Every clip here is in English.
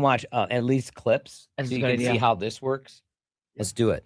watch at least clips That's so a you good can idea. see how this works. Let's do it.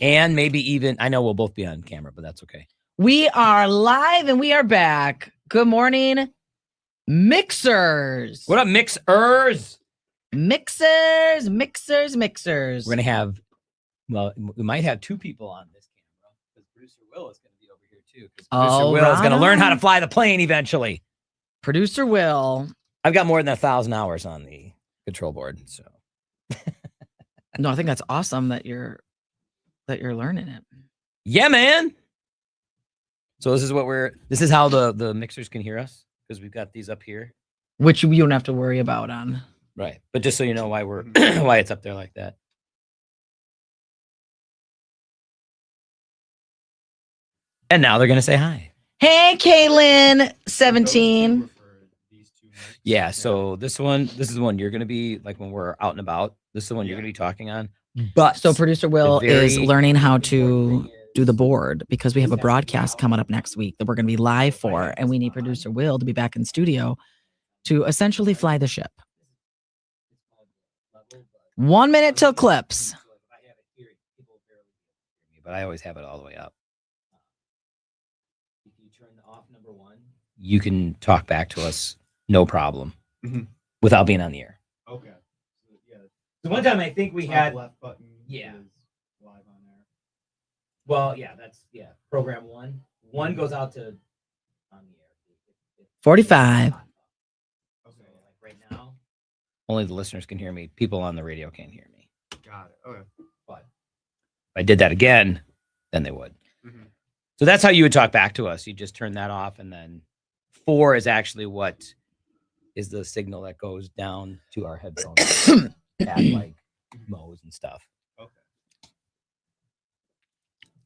And maybe even, I know we'll both be on camera, but that's okay. We are live and we are back. Good morning, mixers. What up, mixers? Mixers. We're going to have, well, we might have two people on this camera because producer Will is going to be over here too. Because producer Will is going to learn how to fly the plane eventually. Producer Will. I've got more than 1,000 hours on the control board, so. No, I think that's awesome that you're learning it. Yeah, man. So this is how the mixers can hear us, because we've got these up here. Which you don't have to worry about on. Right. But just so you know why why it's up there like that. And now they're gonna say hi. Hey, Kaylin, 17. Yeah, so this is the one you're gonna be like when we're out and about. This is the one you're gonna be talking on. But So producer Will is learning how to do the board because we have a broadcast coming up next week that we're going to be live for, and we need producer Will to be back in studio to essentially fly the ship. 1 minute till clips. But I always have it all the way up. If you turn off number 1, you can talk back to us, no problem, without being on the air. Okay. So one time I think we had left button. Yeah. Is live on there. Well, yeah, program 1. 1 goes out to on the air. 45. Okay, like right now, only the listeners can hear me. People on the radio can't hear me. Got it. Okay. But if I did that again, then they would. So that's how you would talk back to us. You just turn that off, and then 4 is actually what is the signal that goes down to our headphones at like Moe's and stuff. Okay.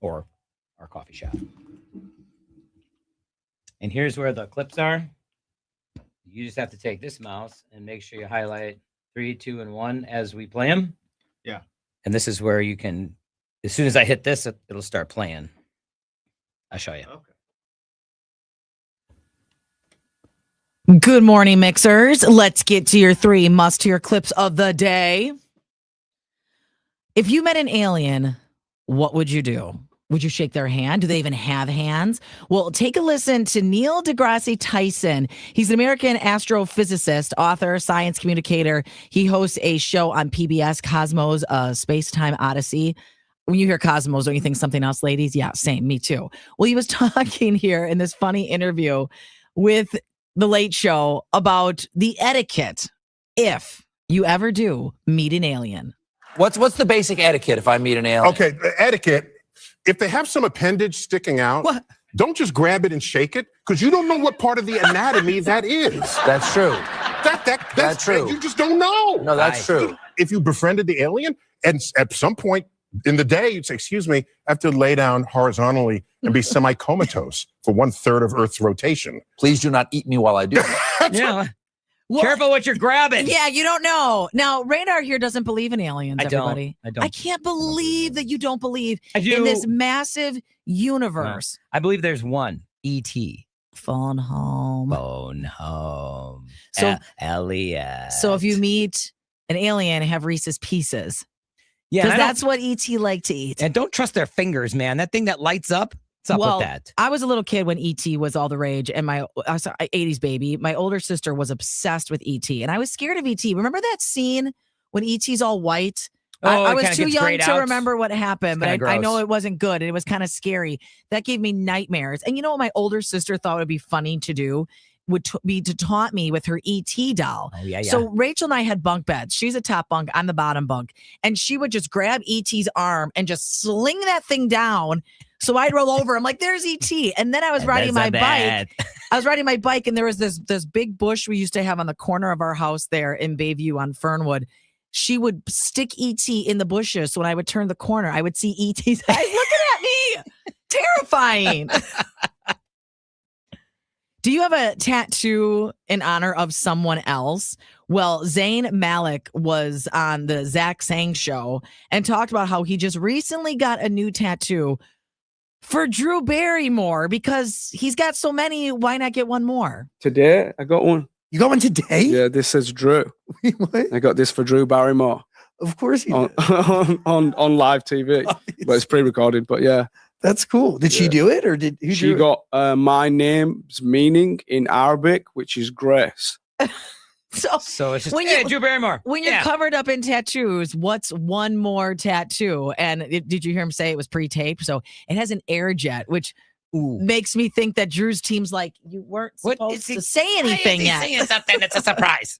Or our coffee shop. And here's where the clips are. You just have to take this mouse and make sure you highlight 3, 2, and 1 as we play them. Yeah. And this is where you can, as soon as I hit this, it'll start playing. I'll show you. Okay. Good morning, mixers. Let's get to your 3 must-hear clips of the day. If you met an alien, what would you do? Would you shake their hand? Do they even have hands? Well, take a listen to Neil deGrasse Tyson. He's an American astrophysicist, author, science communicator. He hosts a show on PBS, Cosmos, Space-Time Odyssey. When you hear Cosmos, don't you think something else, ladies? Yeah, same, me too. Well, he was talking here in this funny interview with The Late Show about the etiquette if you ever do meet an alien. What's the basic etiquette if I meet an alien? Okay, the etiquette, if they have some appendage sticking out, don't just grab it and shake it, because you don't know what part of the anatomy that is. That's true. That's true. You just don't know. No, that's true. If you befriended the alien, and at some point in the day, you'd say, excuse me, I have to lay down horizontally and be semi-comatose for 1/3 of Earth's rotation. Please do not eat me while I do that. Yeah. Careful what you're grabbing. Yeah, you don't know. Now, Radar here doesn't believe in aliens, I don't. everybody. I don't. I can't believe that you don't believe I do. in this massive universe. I believe there's one. E.T. Phone home. Phone home. So- Elliot. So if you meet an alien, have Reese's Pieces. yeah, Because and I that's what E.T. like to eat. and don't trust their fingers, man. That thing that lights up. What's up Well, with that? I was a little kid when E.T. was all the rage, and I was an 80s baby. My older sister was obsessed with E.T., and I was scared of E.T. Remember that scene when E.T.'s all white? I it was kinda too gets young grayed to out. remember what happened, but It's I kinda know gross. it wasn't good, and it was kind of scary. That gave me nightmares. And you know what my older sister thought would be funny to do? Would be to taunt me with her E.T. doll. Oh, yeah. So Rachel and I had bunk beds. She's a top bunk, I'm the bottom bunk. And she would just grab E.T.'s arm and just sling that thing down. So I'd roll over. I'm like, there's E.T. And then I was riding my bike. I was riding my bike, and there was this big bush we used to have on the corner of our house there in Bayview on Fernwood. She would stick E.T. in the bushes. So when I would turn the corner, I would see E.T.'s eyes looking at me. Terrifying. Do you have a tattoo in honor of someone else? Well, Zayn Malik was on the Zach Sang show and talked about how he just recently got a new tattoo for Drew Barrymore because he's got so many. Why not get one more? Today, I got one. You got one today? Yeah, this says Drew. What? I got this for Drew Barrymore Of course you on did. on live TV, but it's pre-recorded. But yeah, That's cool. Did she Yeah. do it or did who she drew it? got my name's meaning in Arabic, which is grace. So So it's just When hey, you- Drew Barrymore. when you're Yeah. covered up in tattoos, what's one more tattoo? And did you hear him say it was pre-taped? So it has an air jet, which makes me think that Drew's team's like, you weren't What supposed is he- to say Why is anything he yet. saying something? It's a surprise.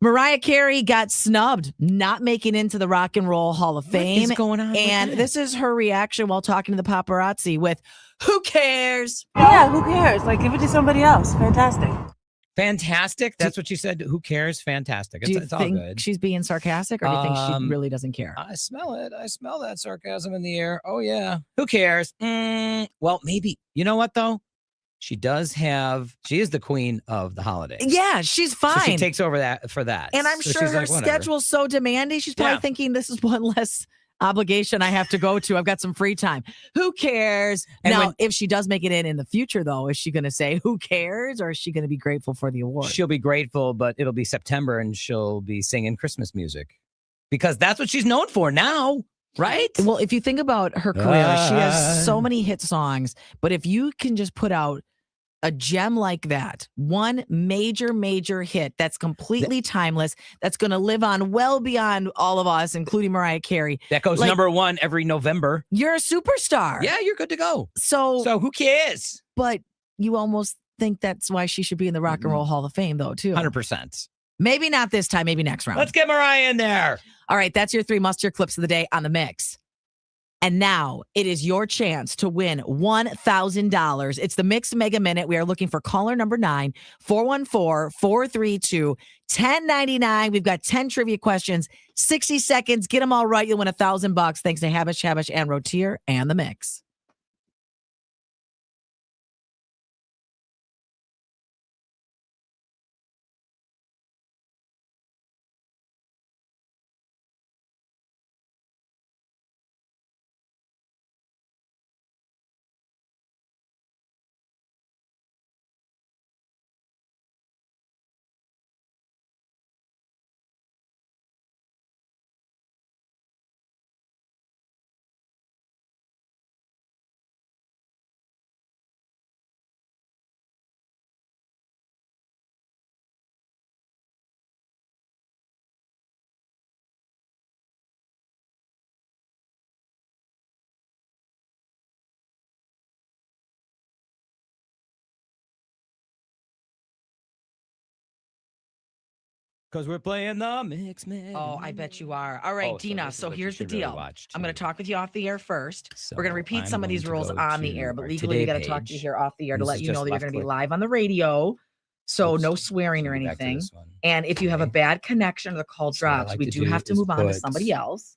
Mariah Carey got snubbed, not making into the Rock and Roll Hall of Fame. What is going on? with And that? this is her reaction while talking to the paparazzi with, who cares? Yeah, who cares? Like, give it to somebody else. Fantastic. Fantastic. That's what you said. Who cares? Fantastic. Do you It's all think good. she's being sarcastic or do you think she Um, really doesn't care? I smell it. I smell that sarcasm in the air. Oh yeah. Who cares? Well, maybe. You know what though? She does have. She is the queen of the holidays. Yeah, she's So fine. she takes over that for that. And I'm So sure she's her like, whatever. schedule's so demanding. She's probably Yeah. thinking this is one less obligation I have to go to. I've got some free time. Who cares? And Now, when- if she does make it in the future, though, is she going to say who cares, or is she going to be grateful for the award? She'll be grateful, but it'll be September and she'll be singing Christmas music because that's what she's known for now, right? Well, if you think about her career, she has so Ah. many hit songs. But if you can just put out a gem like that, one major hit that's completely timeless, that's going to live on well beyond all of us, including Mariah Carey, That goes like- number one every November. you're a superstar. Yeah, you're good to go. So, So who cares? but you almost think that's why she should be in the Rock and Roll Hall of Fame, though, too. 100%. Maybe not this time, maybe next round. Let's get Mariah in there. All right, that's your 3 must-hear clips of the day on the mix. And now it is your chance to win $1,000. It's the Mix Mega Minute. We are looking for caller number 9, 414-432-1099. We've got 10 trivia questions, 60 seconds. Get them all right. You'll win $1,000 thanks to Habish, and Rotier and the Mix. Because we're playing the Mix Minute. Oh, I bet you are. All right, Oh, so Dina. this is So what you here's the should really deal. watch, I'm going to too. talk with you off the air first. We're going to So repeat some I'm of these going to rules go on the to air, but our legally we Today got to talk to you page. here off the air to This let is you know just that you're left going to be click. live on the radio. So Oops. no swearing or Let me go back to anything. this one. And if you have a Okay. bad connection or the call So what I drops, like we to do do have to is move on to put- somebody else.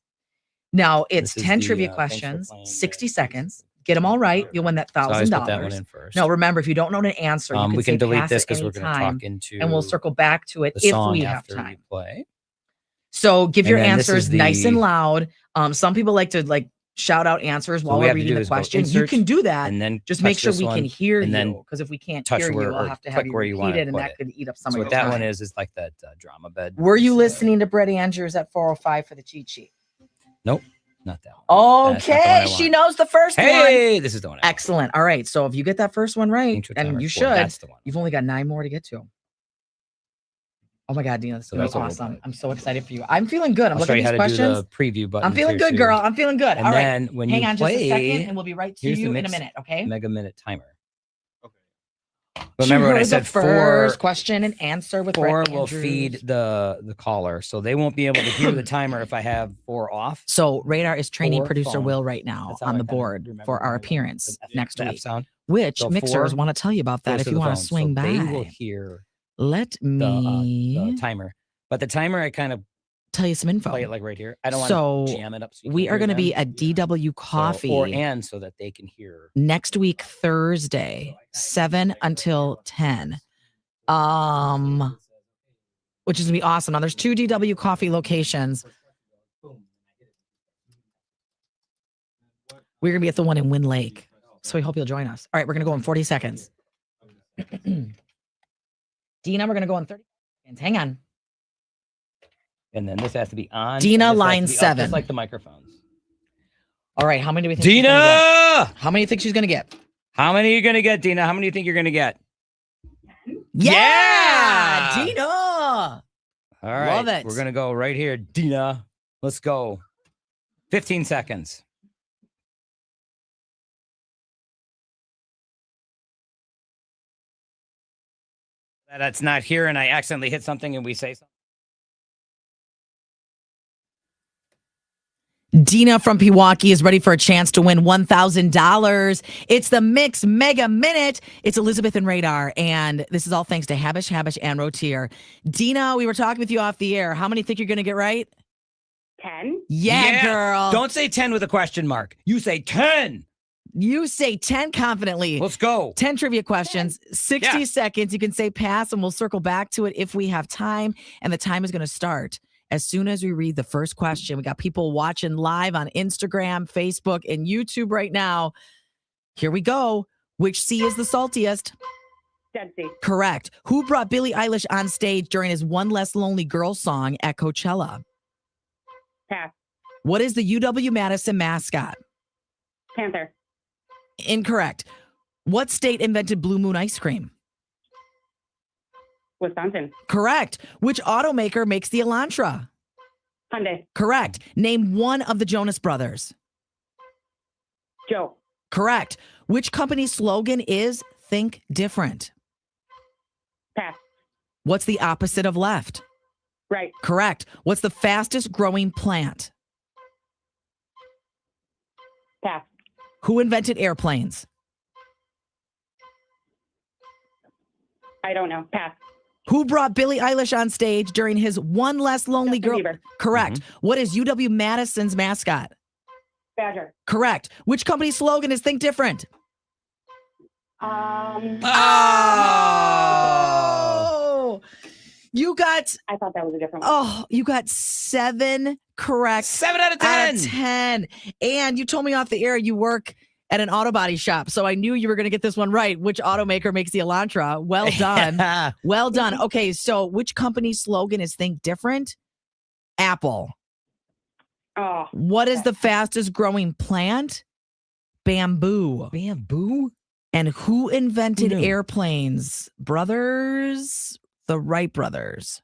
Now it's This is 10 the, trivia thanks for questions, playing 60 the- seconds. Get them all right. You'll win that So I always put that one $1,000. in first. No, remember, if you don't know an answer, you can, we say can delete pass this at because any we're going to time, talk into and we'll circle back to it the if song we have after time. you play. So give And your then this answers is nice and the- loud. Some people like to shout out answers while we we're have to reading do the is go question. You insert can do that. And then Just make touch sure this we one, can hear and then you, because if we can't touch hear where- you, I'll or have to have click you where you repeat wanna it, and put that it. could eat up some So of what your that one time. is like that drama bed. Were you It's, listening to Brett Andrews at 405 for the cheat sheet? Nope, not that one. That's not the one Okay, I she want. knows the first one. Hey, this is the one. I want. Excellent. All right. So if you get that first one right, Intro and timer you 4, should, That's the one. you've only got 9 more to get to. Oh my God, Dina, this is So gonna be that's what we'll awesome. play. I'm so excited for you. I'm feeling good. I'm I'll show looking you at how these to do questions. the preview button. I'm feeling good, girl. I'm feeling good. And All right. then when Hang you on play, just a second, and we'll be right to here's the you in a Mix minute, okay? Mega Minute timer. Okay. But remember when I heard said the first 4, question and answer with 4 Brett will Andrews. feed the caller, so they won't be able to hear the timer if I have 4 off. So Radar is training Four producer phone. Will right now That's how on I the kinda board remember for our my, appearance next the F week, sound. which So mixers 4 want to tell you about that goes if to you the want to phone, swing so by. they will hear Let the me timer. But the timer, I kind of tell you some info. play it like right here. I don't So, want to jam it up. So you We can't are hear going to be them. at DW Coffee So, and so that they can hear. next week, Thursday, 7 until 10. Which is gonna be awesome. Now there's 2 DW Coffee locations. We're gonna be at the one in Wind Lake. So we hope you'll join us. All right, we're gonna go in 40 seconds. Dina, we're going to go on 30 seconds. Hang on. And then this has to be on. and Dina, this has to line be up, 7. Just like the microphones. All right. How many do we think she's gonna get? Dina! How many do you think she's going to get? How many are you going to get, Dina? How many do you think you're going to get? Yeah! Yeah! Dina! All right. Love it. We're going to go right here. Dina, let's go. 15 seconds. That's not here, and I accidentally hit something and we say something. Dina from Pewaukee is ready for a chance to win $1,000. It's the Mix Mega Minute. It's Elizabeth and Radar, and this is all thanks to Habish, and Rotier. Dina, we were talking with you off the air. How many think you're going to get right? 10. Yeah, girl. Don't say 10 with a question mark. You say 10. You say 10 confidently. Let's go. 10 trivia questions, 60 Yeah. seconds. You can say pass, and we'll circle back to it if we have time. And the time is going to start as soon as we read the first question. We got people watching live on Instagram, Facebook, and YouTube right now. Here we go. Which sea is the saltiest? Dead Sea. Correct. Who brought Billie Eilish on stage during his One Less Lonely Girl song at Coachella? Pass. What is the UW-Madison mascot? Panther. Incorrect. What state invented Blue Moon ice cream? Wisconsin. Correct. Which automaker makes the Elantra? Hyundai. Correct. Name one of the Jonas Brothers. Joe. Correct. Which company's slogan is Think Different? Pass. What's the opposite of left? Right. Correct. What's the fastest growing plant? Pass. Who invented airplanes? I don't know. Pass. Who brought Billie Eilish on stage during his One Less Lonely Justin Girl? Bieber. Correct. What is UW-Madison's mascot? Badger. Correct. Which company's slogan is Think Different? Oh! You got, I thought that was a different one. oh, you got 7 correct 7 out of 10. out of 10. And you told me off the air you work at an auto body shop. So I knew you were going to get this one right. Which automaker makes the Elantra? Well done. Well done. Okay, so which company's slogan is Think Different? Apple. Oh. What is the fastest growing plant? Bamboo. Bamboo? And who invented Who knew? airplanes? Brothers? The Wright brothers.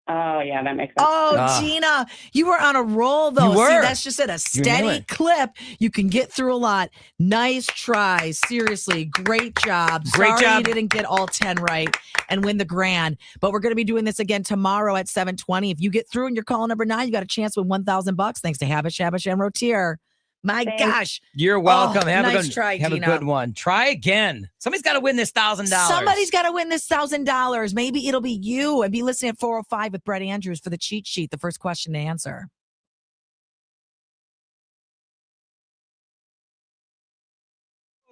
Oh, yeah, that makes sense. Oh, Ah. Gina, you were on a roll, though. You were. See, that's just it. A You're nailing steady it. clip. You can get through a lot. Nice try. Seriously, great job. Great Sorry job. you didn't get all 10 right and win the grand. But we're going to be doing this again tomorrow at 7:20. If you get through and you're calling number 9, you got a chance to win $1,000 thanks to Habish, and Rotier. My Thanks. gosh. You're welcome. Oh, have nice a good try, have Dina. a good one. Try again. Somebody's got to win this $1,000. Somebody's got to win this $1,000. Maybe it'll be you. And be listening at 4:05 with Brett Andrews for the cheat sheet, the first question to answer.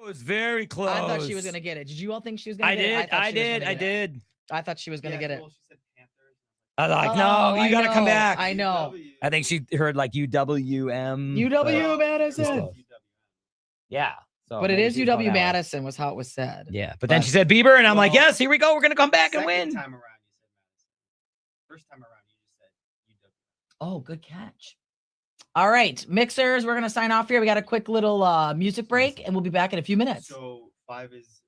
It was very close. I thought she was going to get it. Did you all think she was going I to get it? did. thought I she was did. gonna I get it. did. I thought she was going to get it. Well, she said Panthers. I was like, Oh, no, you I got to come know. back. I know. UW. I think she heard like UWM. UW Madison. close. Yeah. So But it maybe is she's going UW that way. Madison was how it was said. Yeah. But then she said Bieber, and I'm like, Well, yes, here we go. We're going to come back and Second win. time around, you said Madison. First time around, you just said UW. Oh, good catch. All right, mixers, we're going to sign off here. We got a quick little music break, and we'll be back in a few minutes. So 5 is